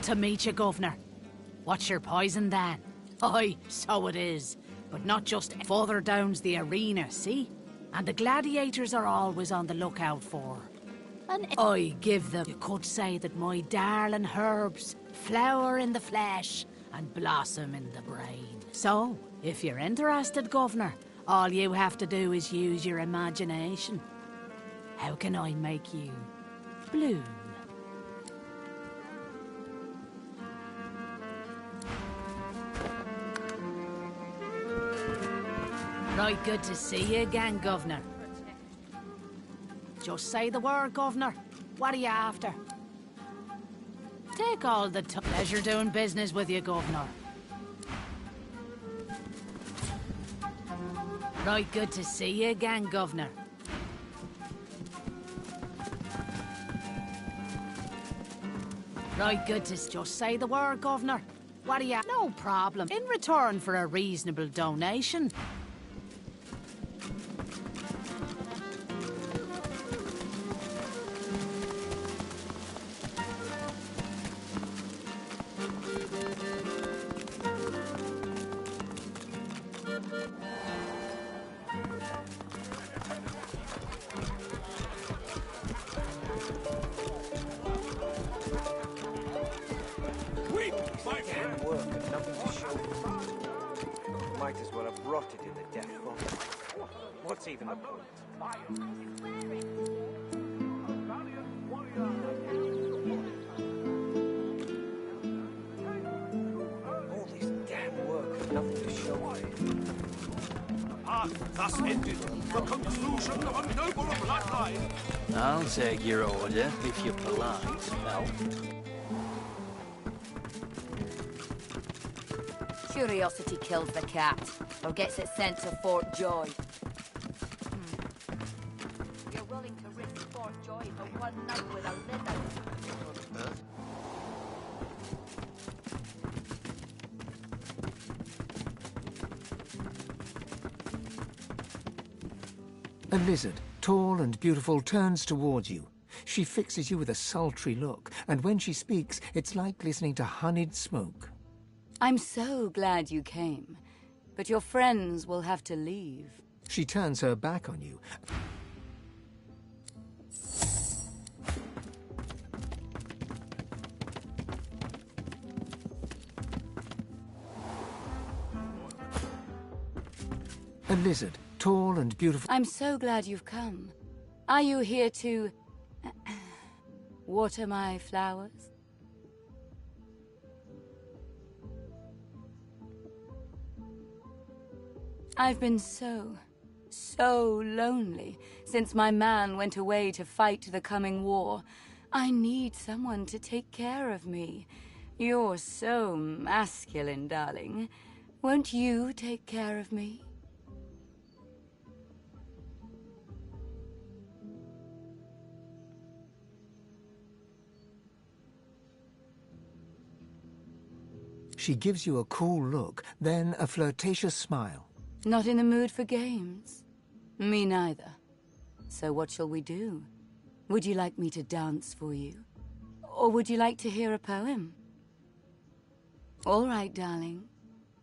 Good to meet you, Governor. What's your poison, then? Aye, so it is. But not just further down's the arena, see? And the gladiators are always on the lookout for. And I give them, you could say that my darling herbs flower in the flesh and blossom in the brain. So, if you're interested, Governor, all you have to do is use your imagination. How can I make you bloom? Right, good to see you again, Governor. Just say the word, Governor. What are you after? Take all the pleasure doing business with you, Governor. Right, good to see you again, Governor. Right, good to just say the word, Governor. What are you? No problem. In return for a reasonable donation. Might as well have rotted in the death vomit. What's even the point? All this damn work and nothing to show for it. Thus ended the conclusion of a noble bloodline. I'll take your order if you're polite, Mel. Curiosity kills the cat, or gets it sent to Fort Joy. You're willing to risk Fort Joy for one night with a lizard? A lizard, tall and beautiful, turns towards you. She fixes you with a sultry look, and when she speaks, it's like listening to honeyed smoke. I'm so glad you came, but your friends will have to leave. She turns her back on you. A lizard, tall and beautiful. I'm so glad you've come. Are you here to water my flowers? I've been so lonely since my man went away to fight the coming war. I need someone to take care of me. You're so masculine, darling. Won't you take care of me? She gives you a cool look, then a flirtatious smile. Not in the mood for games? Me neither. So what shall we do? Would you like me to dance for you? Or would you like to hear a poem? All right, darling.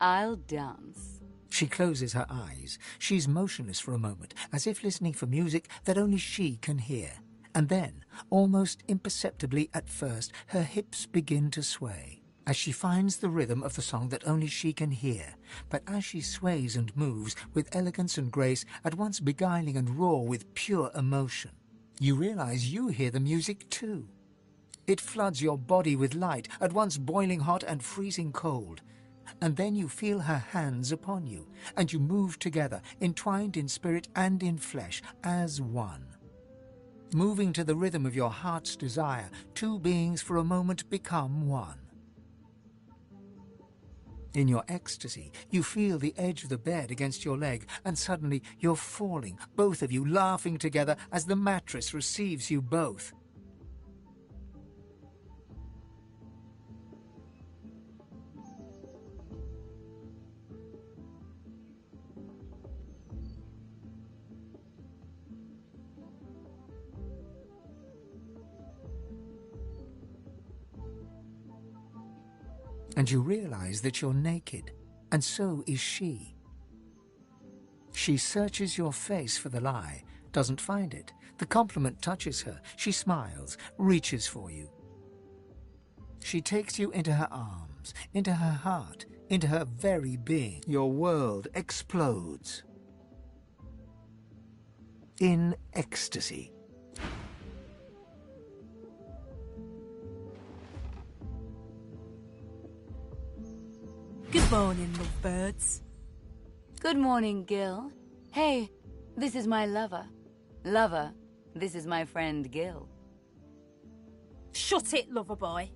I'll dance. She closes her eyes. She's motionless for a moment, as if listening for music that only she can hear. And then, almost imperceptibly at first, her hips begin to sway, as she finds the rhythm of the song that only she can hear. But as she sways and moves with elegance and grace, at once beguiling and raw with pure emotion, you realize you hear the music too. It floods your body with light, at once boiling hot and freezing cold. And then you feel her hands upon you, and you move together, entwined in spirit and in flesh, as one. Moving to the rhythm of your heart's desire, two beings for a moment become one. In your ecstasy, you feel the edge of the bed against your leg, and suddenly you're falling, both of you laughing together as the mattress receives you both. and you realize that you're naked, and so is she. She searches your face for the lie, doesn't find it. The compliment touches her. She smiles, reaches for you. She takes you into her arms, into her heart, into her very being. Your world explodes. In ecstasy. Good morning, lovebirds. Good morning, Gil. Hey, this is my lover. Lover, this is my friend Gil. Shut it, lover boy.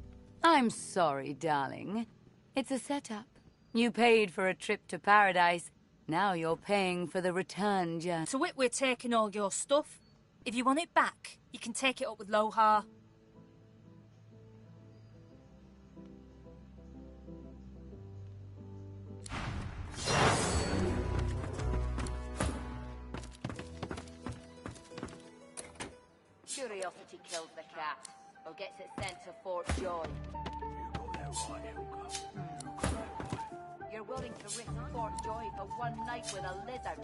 I'm sorry, darling. It's a setup. You paid for a trip to paradise. Now you're paying for the return journey. To wit, we're taking all your stuff. If you want it back, you can take it up with Lohar. Curiosity kills the cat, or gets it sent to Fort Joy. You got that right, Helga. You're willing to risk Fort Joy for one night with a lizard.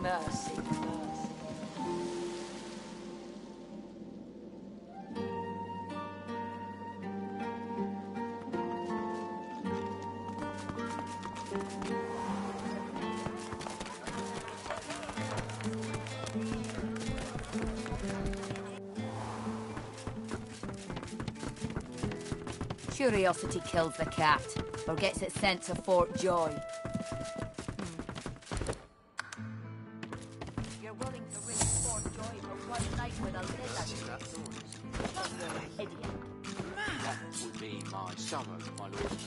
Mercy, mercy. Curiosity kills the cat, or gets it sent to Fort Joy. You're willing to risk Fort Joy for one night with a lizard. Idiot. That would be my stomach, my lord.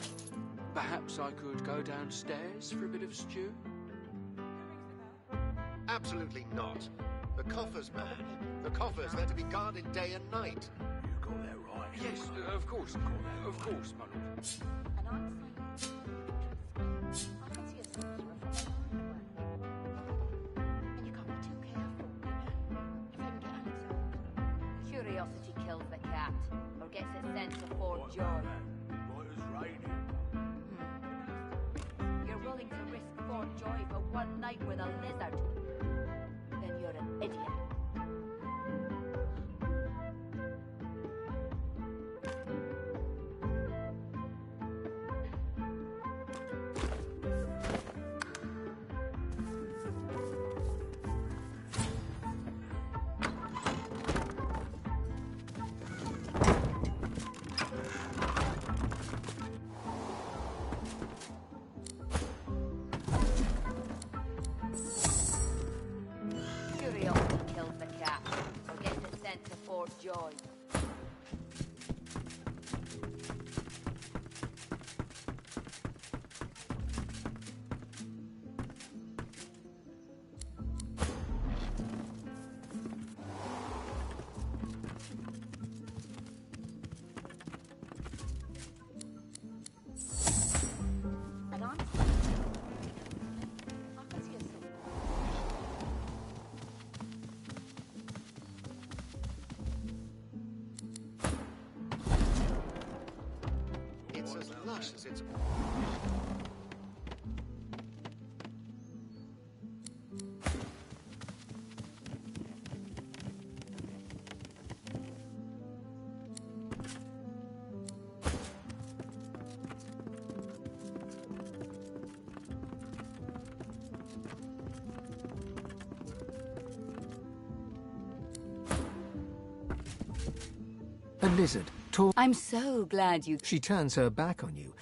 Perhaps I could go downstairs for a bit of stew? Absolutely not. The coffers, man. The coffers, they're to be guarded day and night. You got that right. Yes, of course, my lord. for joy. You're willing to risk for joy for one night with a lizard? Then you're an idiot. Curiosity kills the cat. Forget the scent to forge joy. And I'm... It's as lush as it's... A lizard, tall. I'm so glad you... She turns her back on you.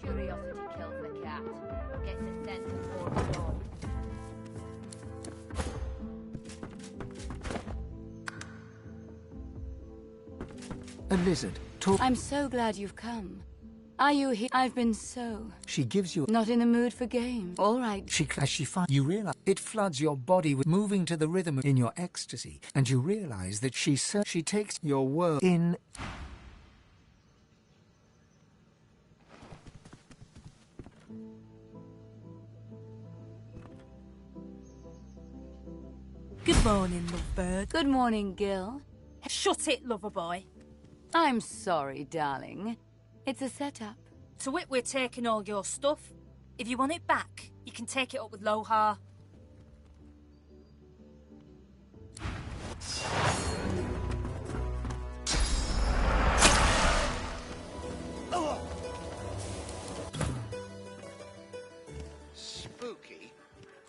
Curiosity kills the cat. Gets a scent to forge joy. A lizard, tall. I'm so glad you've come. Are you here? I've been so... She gives you... Not in the mood for games. All right. As she finds... You realize it floods your body with moving to the rhythm in your ecstasy, and you realize that she takes your world in... Good morning, lovebird. Good morning, Gil. Shut it, lover boy. I'm sorry, darling. It's a setup. To wit, we're taking all your stuff. If you want it back, you can take it up with Lohar. Spooky?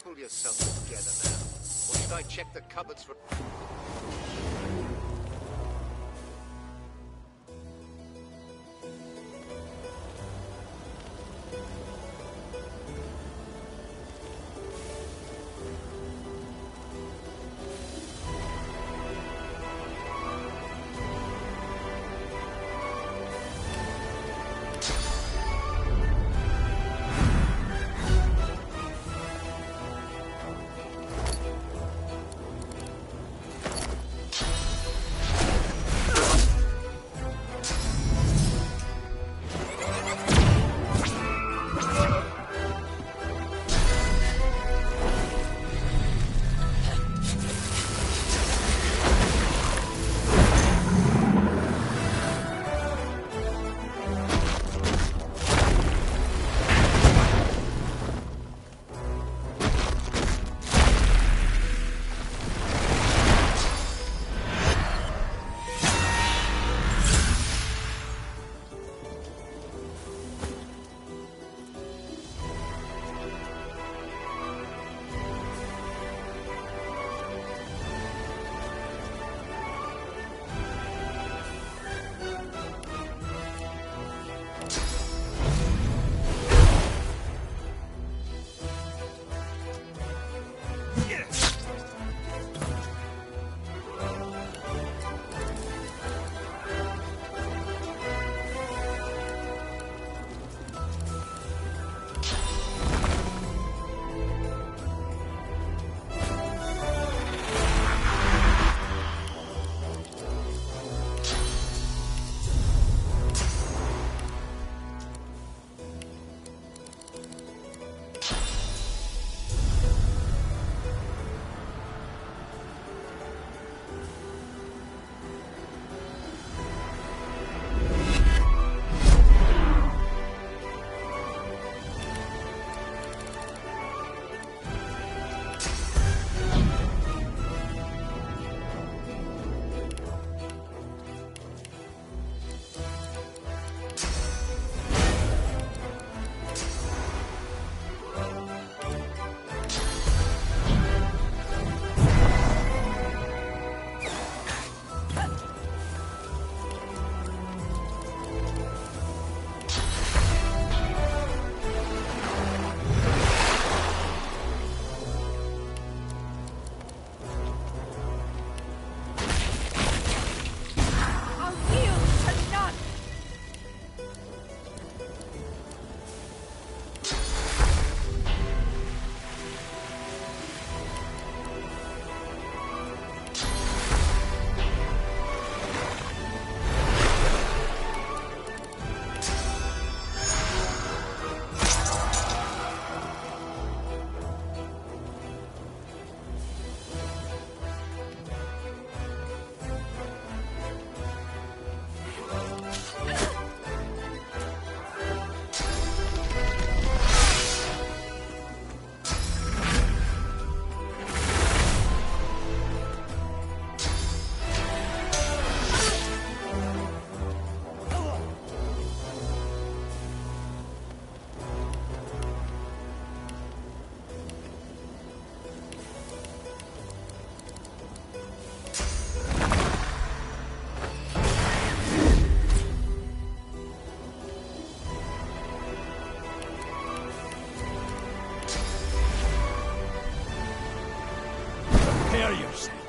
Pull yourself together now. Or should I check the cupboards for... Prepare yourself.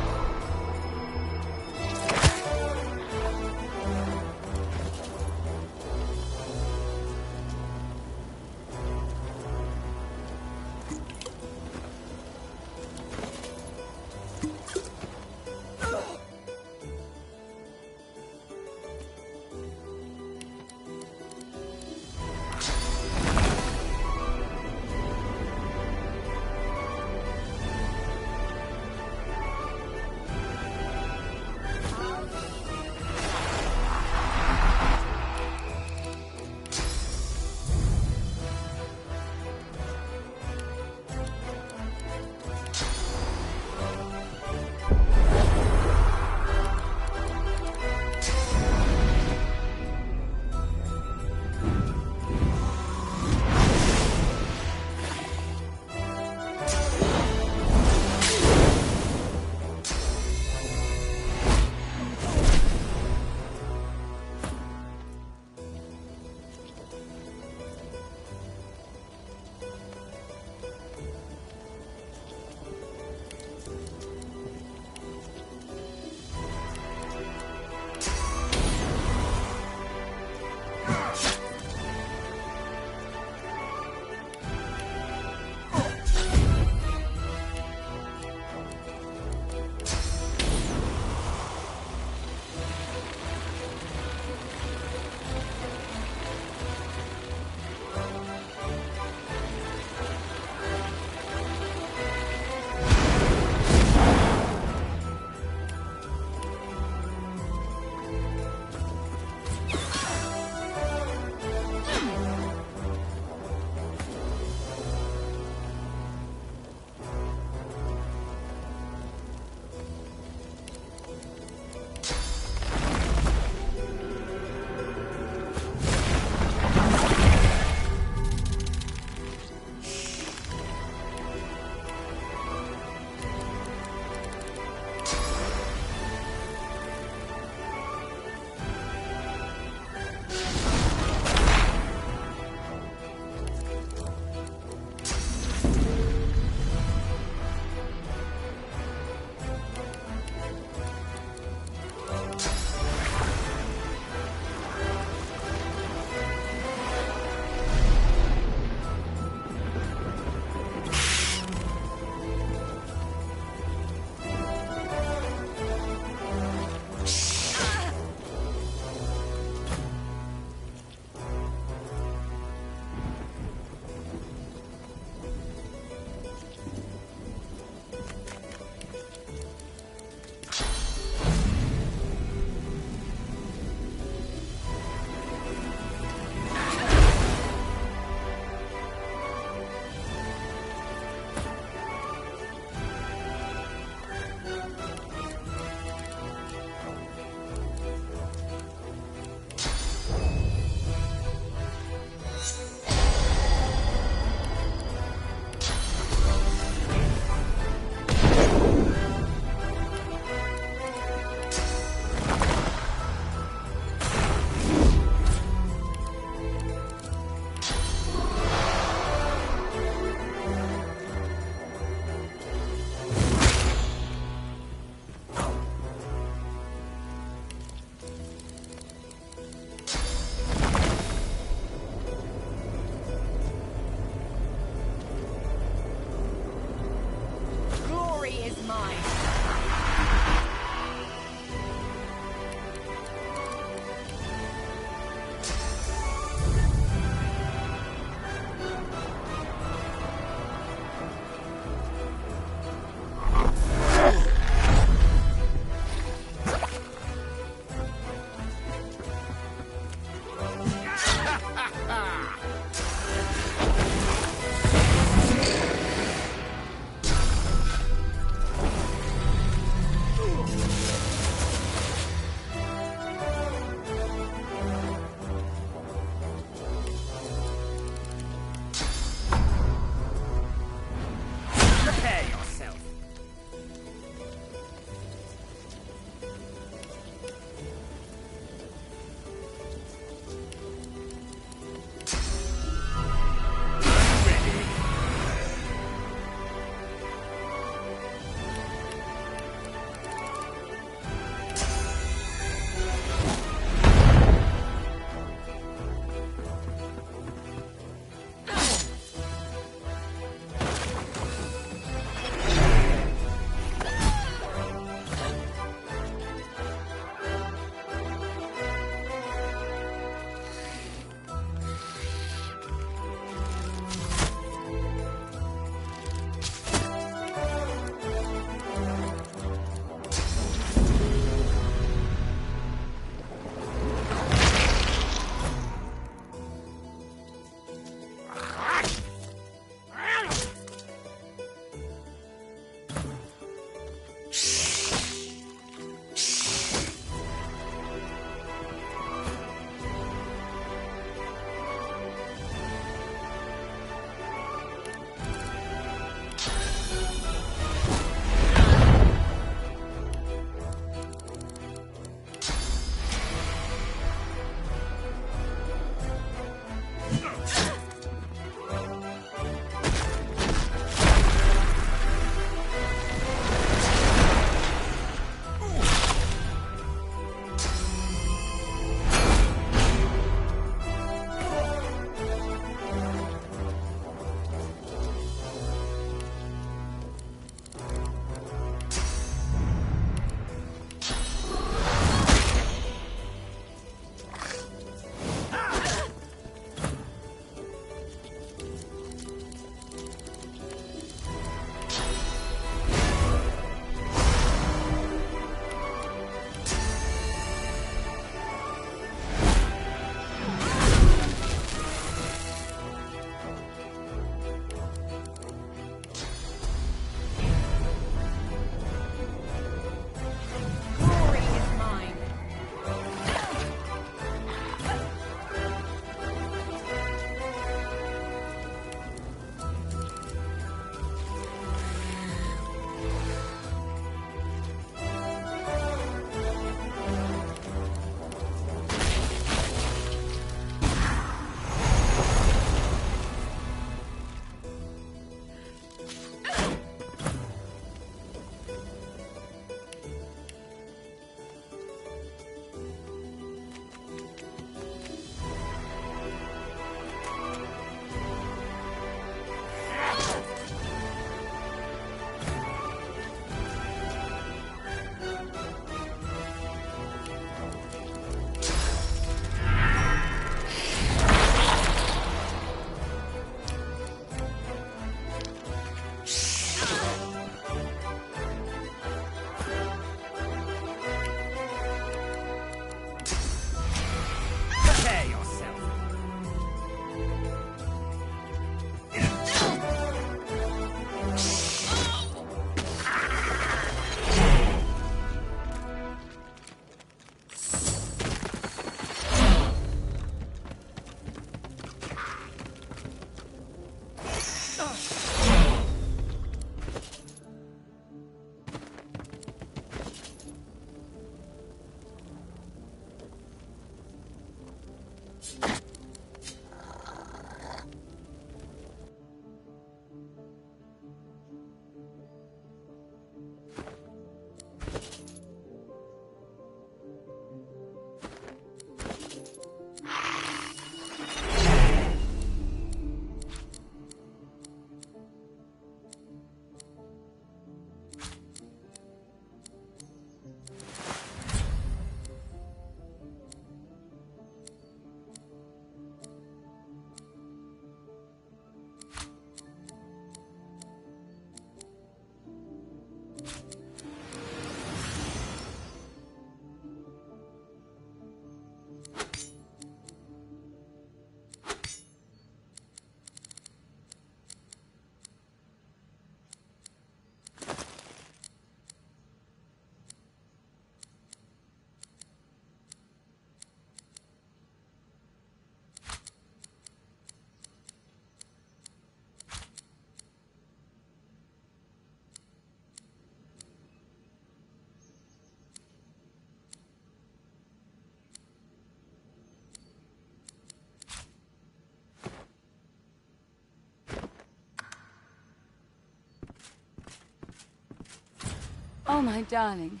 Oh, my darling.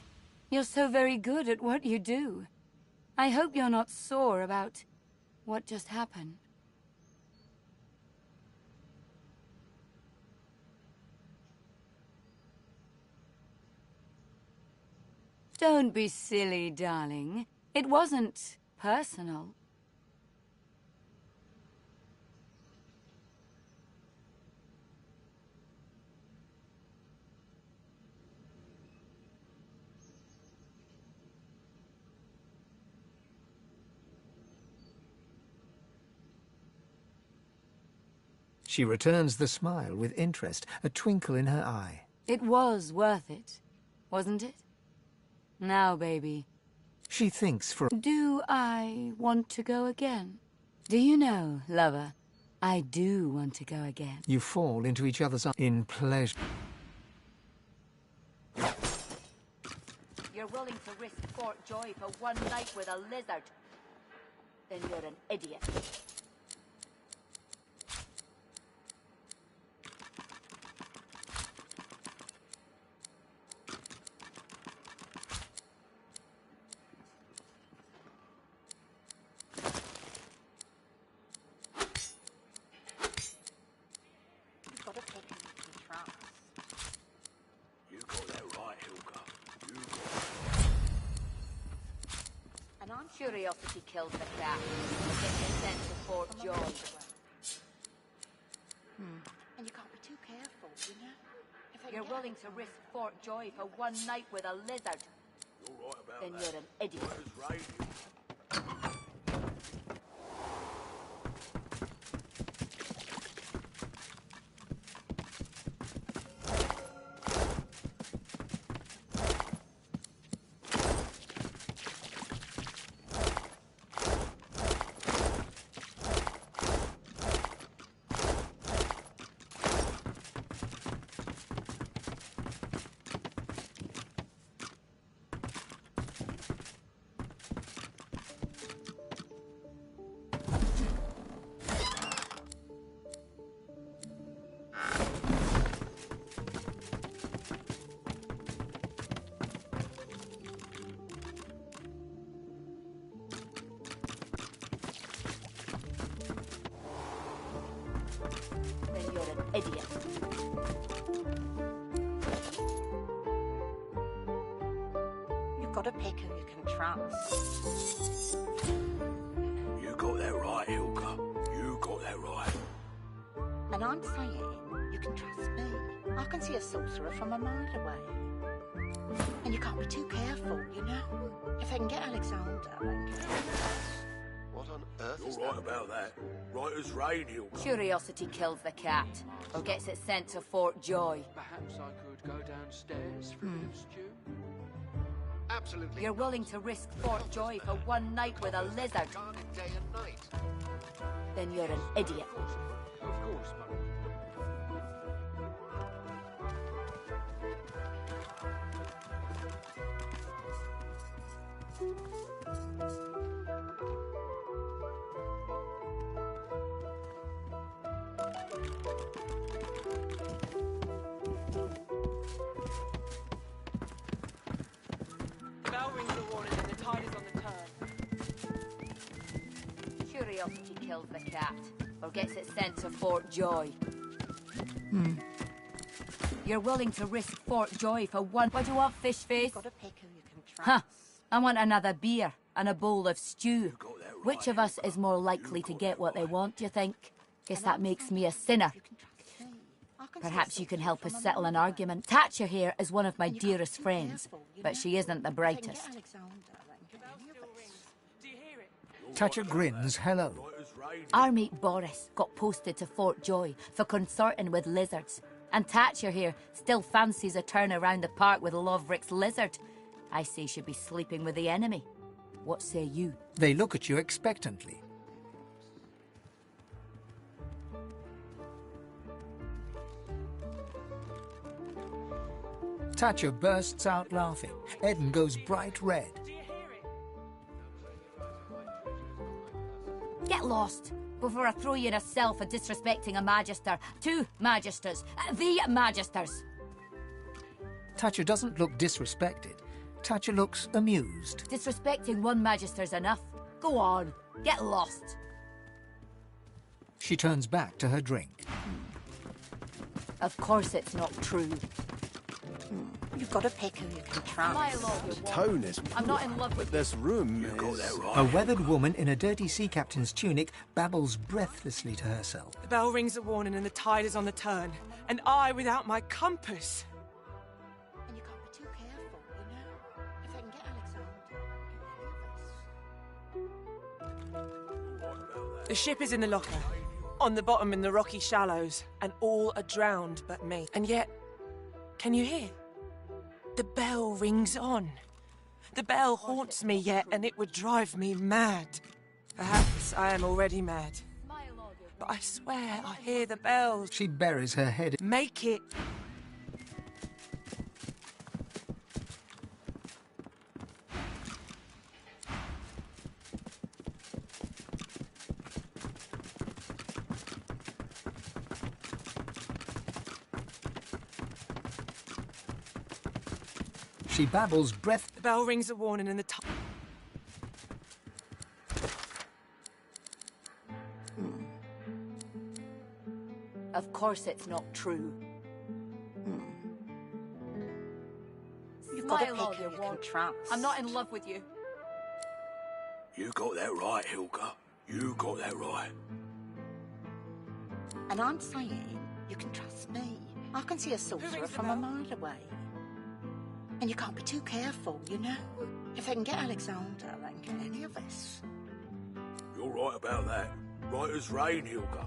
You're so very good at what you do. I hope you're not sore about what just happened. Don't be silly, darling. It wasn't personal. She returns the smile with interest, a twinkle in her eye. It was worth it, wasn't it? Now, baby. She thinks for... Do I want to go again? Do you know, lover, I do want to go again. You fall into each other's arms in pleasure. You're willing to risk Fort Joy for one night with a lizard? Then you're an idiot. You got that right, Hilga. You got And on curiosity kills the cat. Get sent to Fort Joy. And you can't be too careful, you know? You're willing to risk Fort Joy for one night with a lizard? You're right about Then that. you're an idiot. It's raining. Then you're an idiot. You've got to pick who you can trust. You got that right, Hilga. You got that right. And I'm saying you can trust me. I can see a sorcerer from a mile away. And you can't be too careful, you know? If I can get Alexander and... What on earth is You're right that? about that. Right as rain, Hilga. Curiosity kills the cat, or gets it sent to Fort Joy. Perhaps I could go downstairs for a bit of stew? Absolutely. You're willing to risk Fort Joy for one night with a lizard? Guarded day and night. Then you're an idiot. Of course, Mother. Bell rings a warning and the tide is on the turn. Curiosity kills the cat, or gets it sent to Fort Joy. You're willing to risk Fort Joy for one... What do you want, fish face? You've got to pick who you can trust. Huh. I want another beer and a bowl of stew. Got that right. Which of us is more likely to get what they want, do you think? Guess that makes me a sinner. You can trust me. I can see a Perhaps you can sorcerer help from us a settle an mile away. argument. Thatcher here is one of my And you can't be dearest too friends, careful, you but know? she isn't the If I can brightest. get Alexander and get any of us. Do you hear it? Thatcher grins hello. Right as rain. Our mate Boris got posted to Fort Joy for consorting with lizards. And Thatcher here still fancies a turn around the park with Loverick's lizard. I say she'd be sleeping with the enemy. What say you? They look at you expectantly. Thatcher bursts out laughing. Eden goes bright red. Do you hear it? Get lost before I throw you in a cell for disrespecting a magister. Two magisters. The magisters. Thatcher doesn't look disrespected. Thatcher looks amused. Disrespecting one magister's enough. Go on, get lost. She turns back to her drink. Of course it's not true. You've got to pick who you can trust. My lord, you Tone is I'm not in love with this room. You got that right. A weathered woman in a dirty sea captain's tunic babbles breathlessly to herself. The bell rings a warning and the tide is on the turn. And I without my compass. And you can't be too careful, you know? If they can get Alexander. The ship is in the locker. On the bottom in the rocky shallows. And all are drowned but me. And yet, can you hear? The bell rings on. The bell haunts me yet, and it would drive me mad. Perhaps I am already mad. But I swear I hear the bells. She buries her head. Make it. She babbles breath. The bell rings a warning and the tide. Of course it's not true. You've got to Smile all pick who you you can want. trust. I'm not in love with you. You got that right, Hilka. You got that right. And I'm saying you can trust me. I can see a sorcerer rings the from a bell? mile away. And you can't be too careful, you know? If they can get Alexander, they can get any of us. You're right about that. Right as rain, Hilka.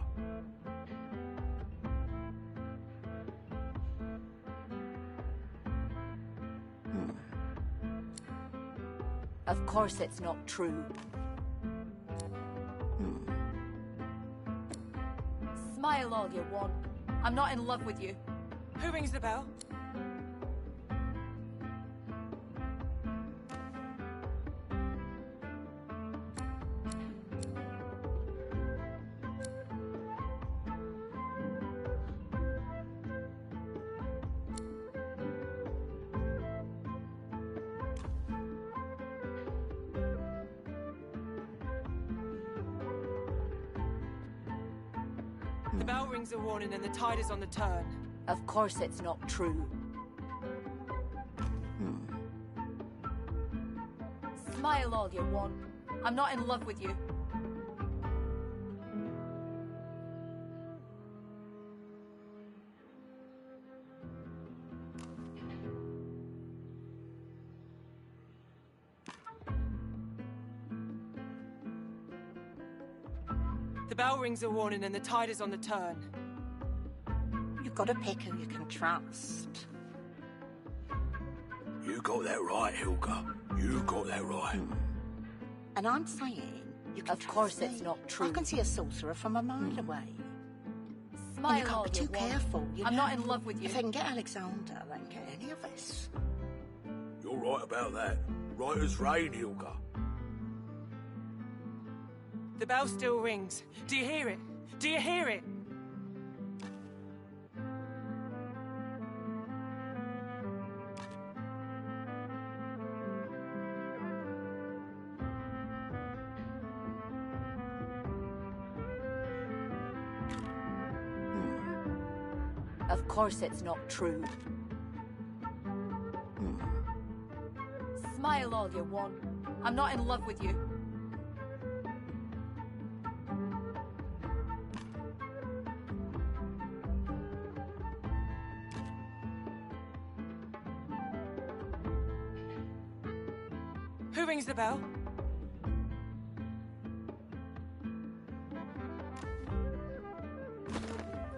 Of course it's not true. Smile all you want. I'm not in love with you. Who rings the bell? The bell rings a warning and the tide is on the turn. Of course it's not true. Smile all you want. I'm not in love with you. The bell rings a warning and the tide is on the turn. You've got to pick who you can trust. You got that right, Hilka. You got that right. And I'm saying you can Of trust course me. it's not true. I can see a sorcerer from a mile away. And Smile you can't all be you too want. careful, you I'm know? not in love with you. If they can get Alexander, they can get any of us. You're right about that. Right as rain, Hilka. The bell still rings. Do you hear it? Do you hear it? Of course it's not true. Smile all you want. I'm not in love with you. Who rings the bell?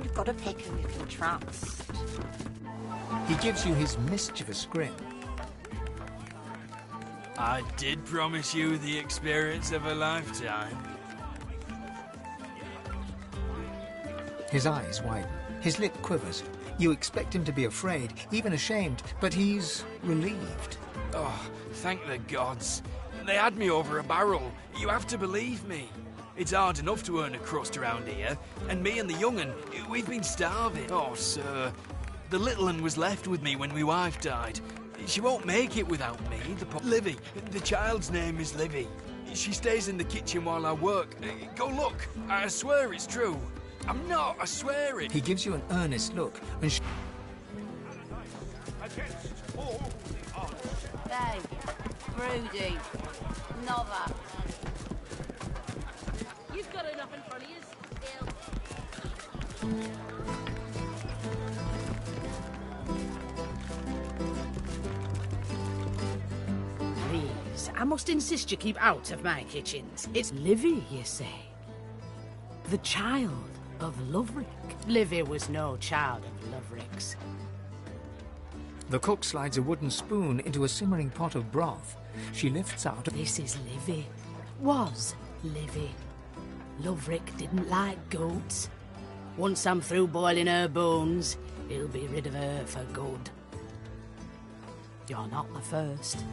You've got to pick who you can trust. He gives you his mischievous grin. I did promise you the experience of a lifetime. His eyes widen. His lip quivers. You expect him to be afraid, even ashamed, but he's relieved. Oh, thank the gods. They had me over a barrel. You have to believe me. It's hard enough to earn a crust around here, and me and the young'un, we've been starving. Oh, sir, The little un was left with me when my wife died. She won't make it without me. Livy. The child's name is Livy. She stays in the kitchen while I work. Go look. I swear it's true. I'm not. I swear it. He gives you an earnest look and Hey, Rudy. Nova. You've got enough in front of you still. Please, I must insist you keep out of my kitchens. It's Livy, you say? The child of Loverick. Livy was no child of Loverick's. the cook slides a wooden spoon into a simmering pot of broth. She lifts out... This is Livy. Was Livy. Loverick didn't like goats. Once I'm through boiling her bones, he'll be rid of her for good. You're not the first.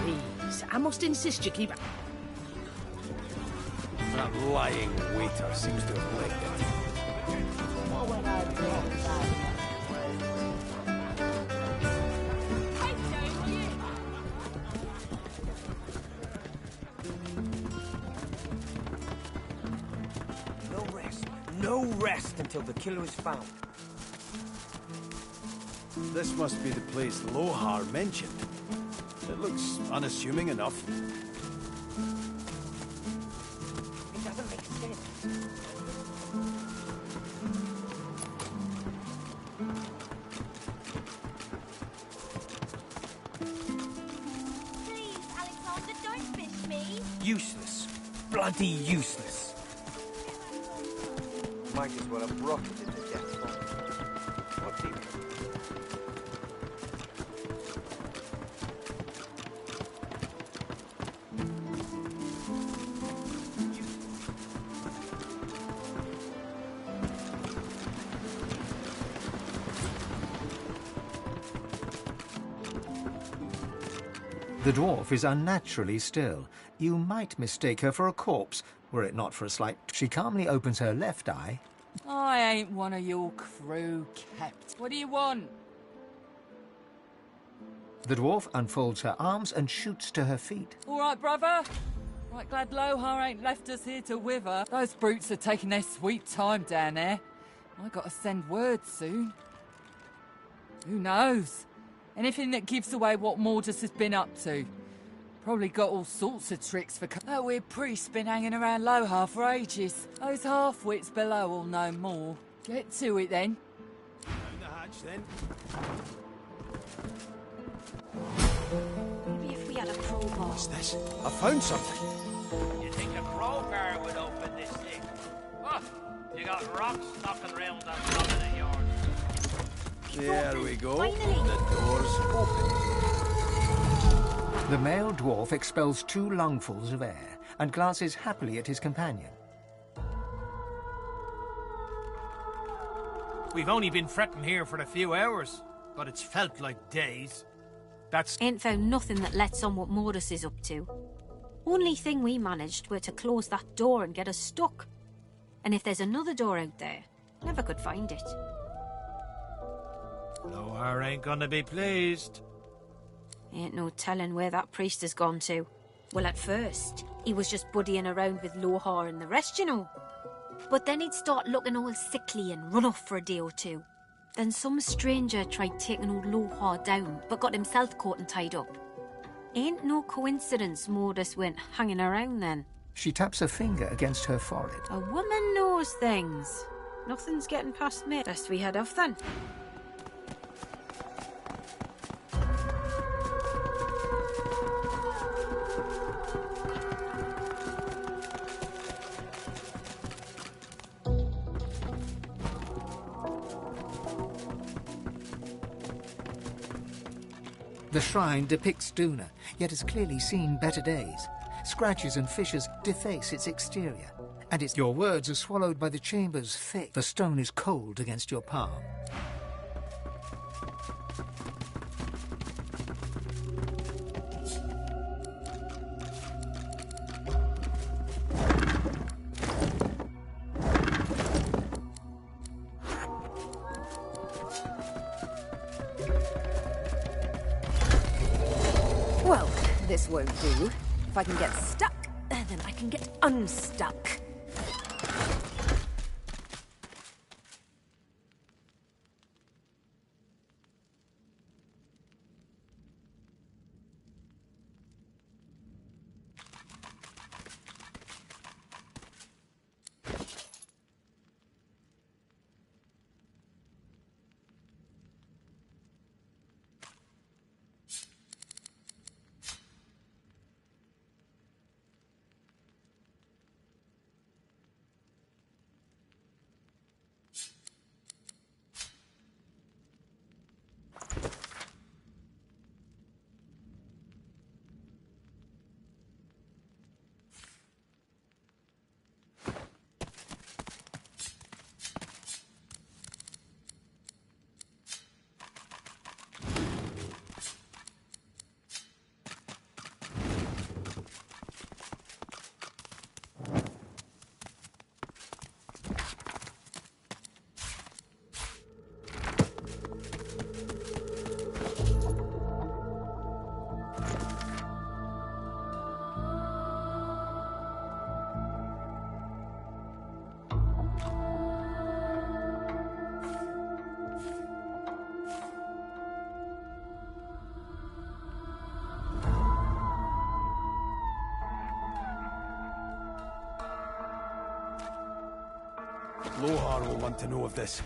Please, I must insist you keep... That lying waiter seems to have legged it. No rest until the killer is found. This must be the place Lohar mentioned. It looks unassuming enough. It doesn't make sense. Please, Alexander, don't fish me. Useless. Bloody useless. Might as well have rotted in the death bomb. What's even... The dwarf is unnaturally still. You might mistake her for a corpse, were it not for a slight... She calmly opens her left eye. I ain't one of your crew, Capt. What do you want? The dwarf unfolds her arms and shoots to her feet. All right, brother. Right glad Lohar ain't left us here to wither. Those brutes are taking their sweet time down there. I gotta send word soon. Who knows? Anything that gives away what Mordus has been up to. Probably got all sorts of tricks for... That weird priest's been hanging around Lohar for ages. Those half-wits below will know more. Get to it, then. Down the hatch, then. Maybe if we had a crowbar. What's this? I found something. You think a crowbar would open this thing? Oh, you got rocks knocking round that solid of yours. There we go. Finally. The door's open. The male dwarf expels 2 lungfuls of air and glances happily at his companion. We've only been fretting here for a few hours, but it's felt like days. Ain't found nothing that lets on what Mordus is up to. Only thing we managed were to close that door and get us stuck. And if there's another door out there, never could find it. Lohar ain't gonna be pleased. Ain't no telling where that priest has gone to. Well, at first, he was just buddying around with Lohar and the rest, you know. But then he'd start looking all sickly and run off for a day or two. Then some stranger tried taking old Lohar down, but got himself caught and tied up. Ain't no coincidence Mordus went hanging around then. She taps a finger against her forehead. A woman knows things. Nothing's getting past me. Best we head off then. The shrine depicts Duna, yet has clearly seen better days. Scratches and fissures deface its exterior, and your words are swallowed by the chamber's thick. The stone is cold against your palm. This won't do. If I can get stuck, then I can get unstuck. Lohar will want to know of this.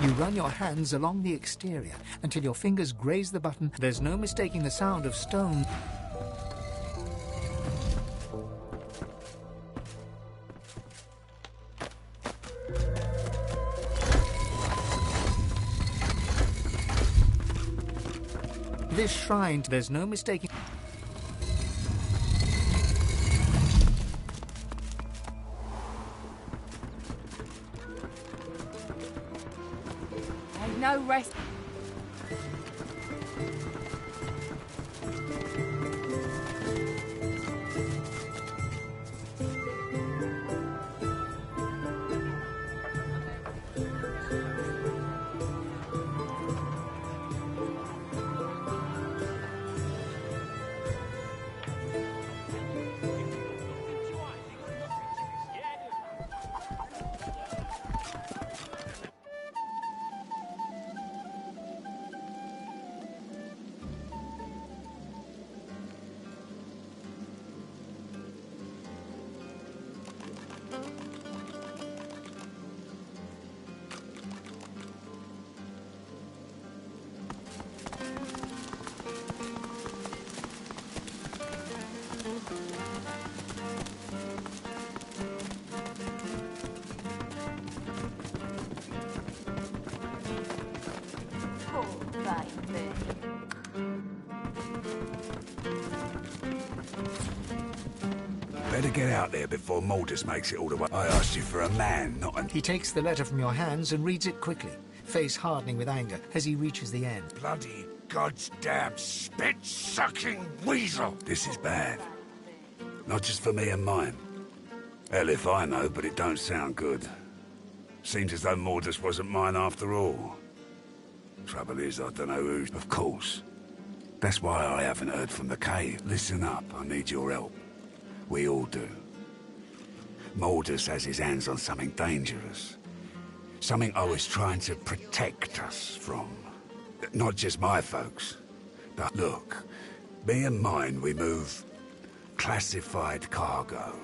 You run your hands along the exterior until your fingers graze the button. There's no mistaking the sound of stone. This shrine, there's no mistaking. I've no rest. Better get out there before Maldus makes it all the way. I asked you for a man, not an... He takes the letter from your hands and reads it quickly, face hardening with anger as he reaches the end. Bloody goddamn spit-sucking weasel! This is bad. Not just for me and mine. Hell if I know, but it don't sound good. Seems as though Maldus wasn't mine after all. Trouble is, I don't know who... Of course. That's why I haven't heard from the cave. Listen up, I need your help. We all do. Maldus has his hands on something dangerous. Something I was trying to protect us from. Not just my folks. But look, me and mine, we move classified cargo.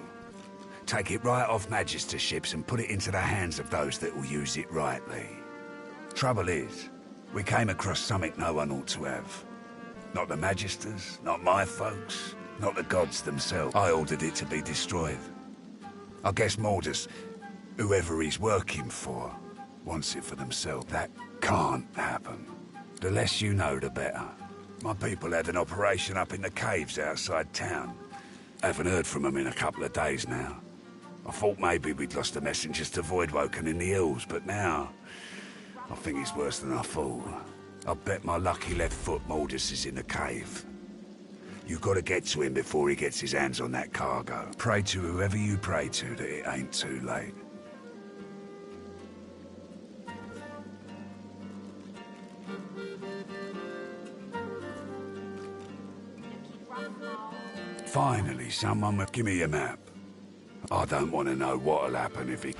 Take it right off Magister ships and put it into the hands of those that will use it rightly. Trouble is, we came across something no one ought to have. Not the Magisters, not my folks, not the gods themselves. I ordered it to be destroyed. I guess Maldus, whoever he's working for, wants it for themselves. That can't happen. The less you know, the better. My people had an operation up in the caves outside town. Haven't heard from them in a couple of days now. I thought maybe we'd lost the messengers to Voidwoken in the hills, but now I think it's worse than I thought. I bet my lucky left foot Maldus is in the cave. You gotta get to him before he gets his hands on that cargo. Pray to whoever you pray to that it ain't too late. Finally, someone will give me a map. I don't want to know what'll happen if he...